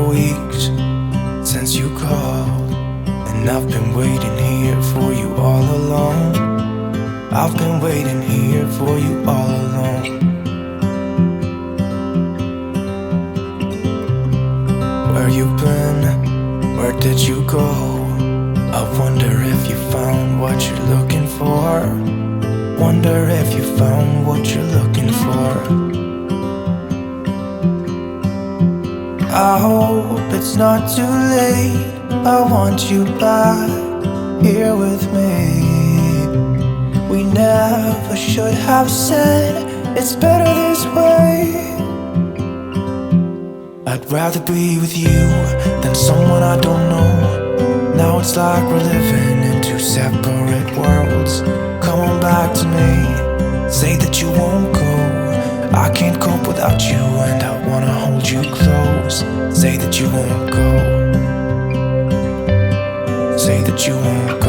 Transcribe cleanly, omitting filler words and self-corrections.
weeks since you called, and I've been waiting here for you all along. I've been waiting here for you all along. Where you been? Where did you go? I wonder if you found what you're looking for. Wonder if you found what you're looking for. I hope it's not too late. I want you back here with me. We never should have said it's better this way. I'd rather be with you than someone I don't know. Now it's like we're living in two separate worlds. Come on back to me, say that you won't go. I can't cope without you and I wanna hold you close. Say that you won't go. Say that you won't go.